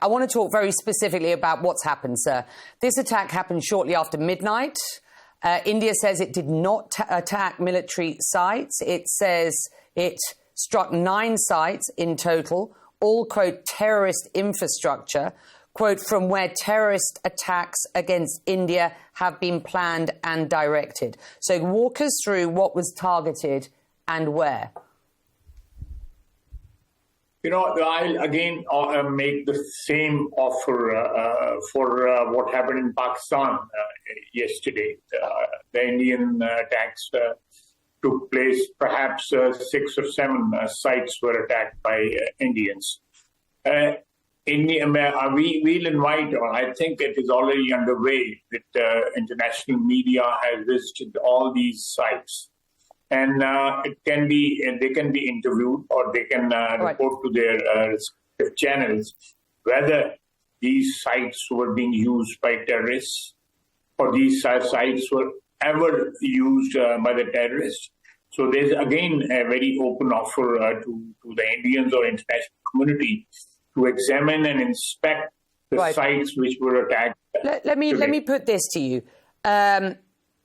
I want to talk very specifically about what's happened, sir. This attack happened shortly after midnight. India says it did not attack military sites. It says it struck 9 sites in total, all, quote, terrorist infrastructure, quote, from where terrorist attacks against India have been planned and directed. So walk us through what was targeted and where. You know, I'll again make the same offer for what happened in Pakistan yesterday. The Indian attacks took place, perhaps 6 or 7 sites were attacked by Indians. We'll invite, or I think it is already underway, that international media has visited all these sites. And they can be interviewed, or they can report to their respective channels whether these sites were being used by terrorists, or these sites were ever used by the terrorists. So there's again a very open offer to the Indians or international community to examine and inspect the sites which were attacked. Let me put this to you.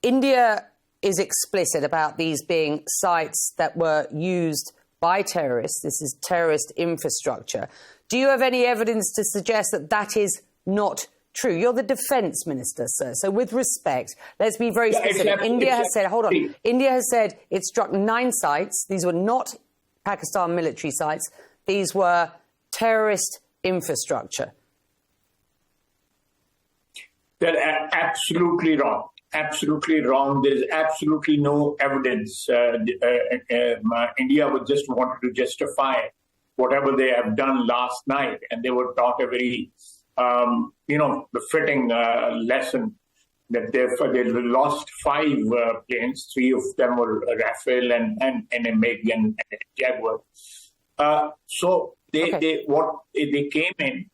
India is explicit about these being sites that were used by terrorists. This is terrorist infrastructure. Do you have any evidence to suggest that that is not true? You're the defence minister, sir. So with respect, let's be very specific. India has said it struck 9 sites. These were not Pakistan military sites. These were terrorist infrastructure. They're absolutely wrong. Absolutely wrong. There is absolutely no evidence. India would just wanted to justify whatever they have done last night, and they were taught a very, befitting lesson that they lost 5 planes. 3 of them were Rafale and a MiG and a Jaguar. So they came in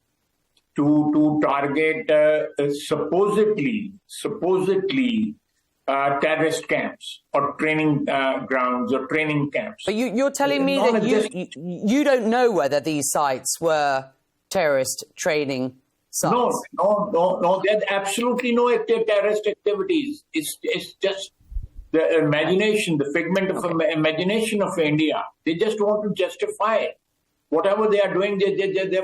to target supposedly terrorist camps or training grounds or training camps. But you're telling me that you don't know whether these sites were terrorist training sites? No. There's absolutely no terrorist activities. It's just the imagination, the figment of imagination of India. They just want to justify it. Whatever they are doing, they're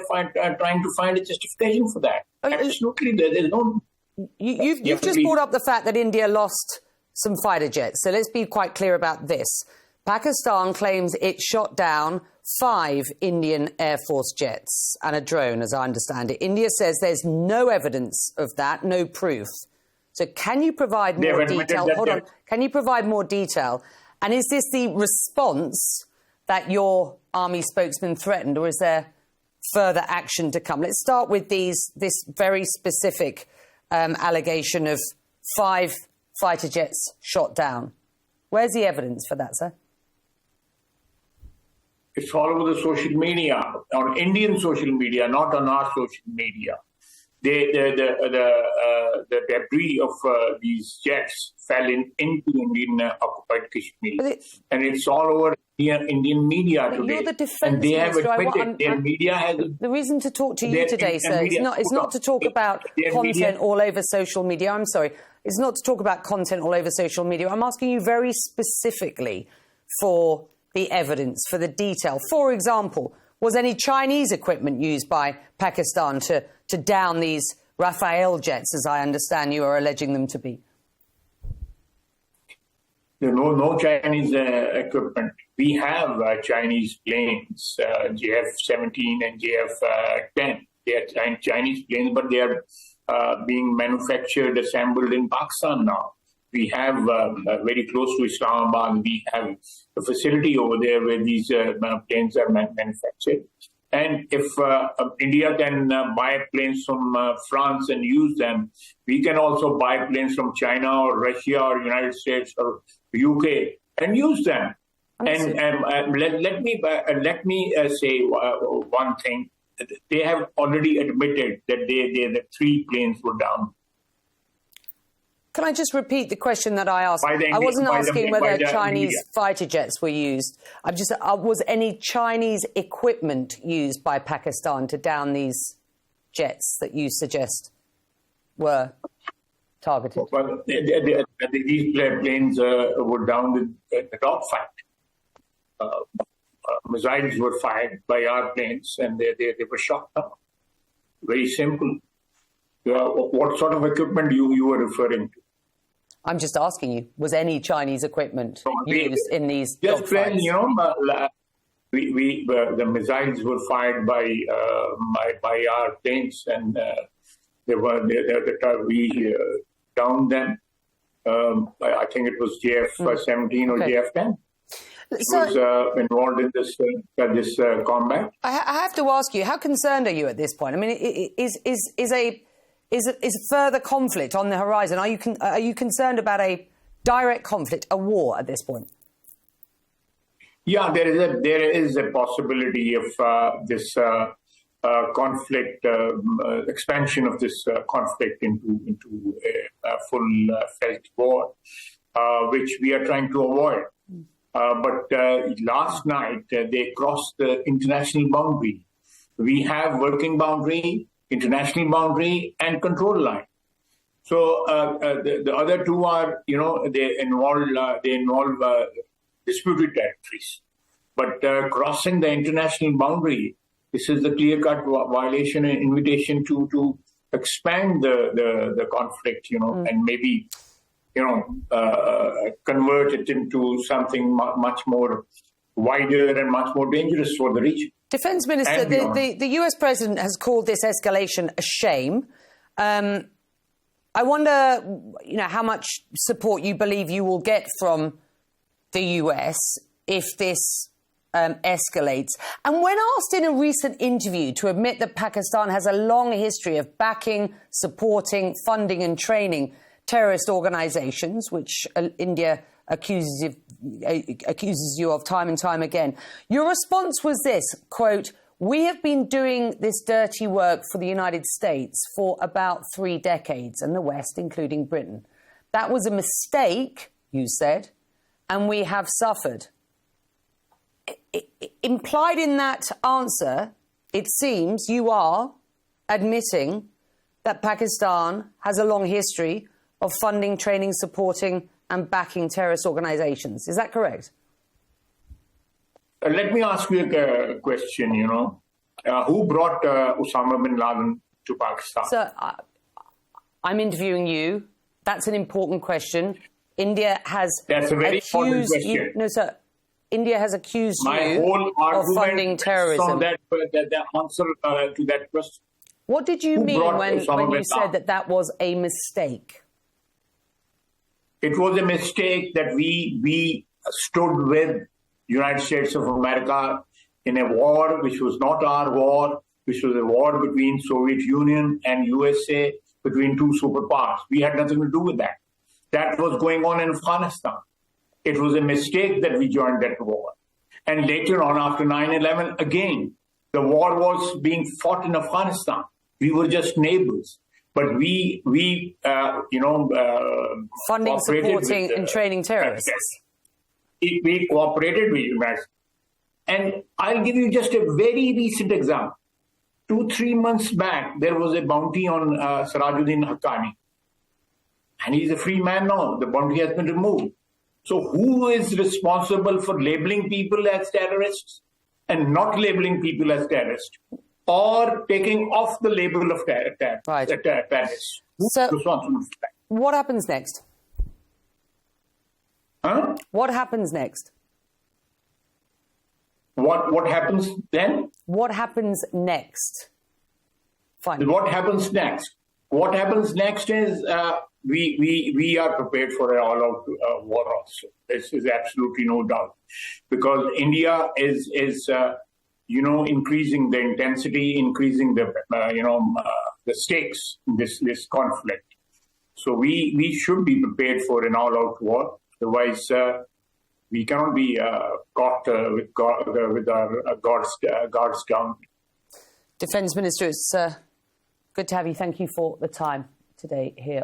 trying to find a justification for that. Absolutely, there's no... You've just brought up the fact that India lost some fighter jets. So let's be quite clear about this. Pakistan claims it shot down 5 Indian Air Force jets and a drone, as I understand it. India says there's no evidence of that, no proof. So can you provide more detail? Hold on. Can you provide more detail? And is this the response that your army spokesman threatened, or is there further action to come? Let's start with this very specific allegation of 5 fighter jets shot down. Where's the evidence for that, sir? It's all over the social media, on Indian social media, not on our social media. The debris of these jets fell into Indian occupied Kashmir, and it's all over Indian media today. You're the defence and they have minister. admitted their media has... The reason to talk to you today, sir, is not to talk about content all over social media. I'm sorry. It's not to talk about content all over social media. I'm asking you very specifically for the evidence, for the detail. For example, was any Chinese equipment used by Pakistan to down these Rafale jets, as I understand you are alleging them to be? No Chinese equipment. We have Chinese planes, JF-17 and JF-10. They are Chinese planes, but they are being manufactured, assembled in Pakistan now. We have, very close to Islamabad, we have a facility over there where these planes are manufactured. And if India can buy planes from France and use them, we can also buy planes from China or Russia or United States or UK and use them. And let me say one thing. They have already admitted that the 3 planes were down. Can I just repeat the question that I asked? I wasn't asking whether Chinese fighter jets were used. I'm just, was any Chinese equipment used by Pakistan to down these jets that you suggest were targeted? Well, these planes were down with the dogfight. Missiles were fired by our planes, and they were shot down. Very simple. What sort of equipment you were referring to? I'm just asking you, was any Chinese equipment used in these dogfights? Just you know, the missiles were fired by our planes, and we downed them. I think it was JF-17 or JF-10. So, was involved in this combat. I have to ask you, how concerned are you at this point? I mean, is further conflict on the horizon? Are you concerned about a direct conflict, a war at this point? Yeah, there is a possibility of this conflict, expansion of this conflict into a full-fledged war, which we are trying to avoid. But last night, they crossed the international boundary. We have working boundary, international boundary, and control line. So the other two are, you know, they involve disputed territories. But crossing the international boundary, this is the clear-cut violation and invitation to expand the conflict, you know, and maybe, you know, convert it into something much more wider and much more dangerous for the region. Defence Minister, the US President has called this escalation a shame. I wonder, you know, how much support you believe you will get from the US if this escalates. And when asked in a recent interview to admit that Pakistan has a long history of backing, supporting, funding and training terrorist organisations, which India accuses you of time and time again, your response was this, quote, "We have been doing this dirty work for the United States for about 3 decades, and the West, including Britain. That was a mistake," you said, "and we have suffered." Implied in that answer, it seems you are admitting that Pakistan has a long history of funding, training, supporting and backing terrorist organisations. Is that correct? Let me ask you a question, you know. Who brought Osama bin Laden to Pakistan? Sir, I'm interviewing you. That's an important question. India has That's a very important question. you... No, sir. India has accused My you whole of funding terrorism. On that answer to that question. What did you mean when you said that was a mistake? It was a mistake that we stood with United States of America in a war which was not our war, which was a war between Soviet Union and USA, between two superpowers. We had nothing to do with that. That was going on in Afghanistan. It was a mistake that we joined that war. And later on, after 9/11, again, the war was being fought in Afghanistan. We were just neighbors. But we funding, supporting and training terrorists. We cooperated with United States. And I'll give you just a very recent example. 2-3 months back, there was a bounty on Sirajuddin Haqqani. And he's a free man now. The bounty has been removed. So who is responsible for labeling people as terrorists and not labeling people as terrorists? Or taking off the label of terrorists? So, what happens next? Huh? What happens next? What happens then? What happens next? Fine. What happens next? What happens next is we are prepared for an all-out war also. This is absolutely no doubt. Because India is increasing the intensity, increasing the stakes in this conflict. So we should be prepared for an all-out war. Otherwise, we cannot be caught with our guards down. Defence Minister, it's good to have you. Thank you for the time today here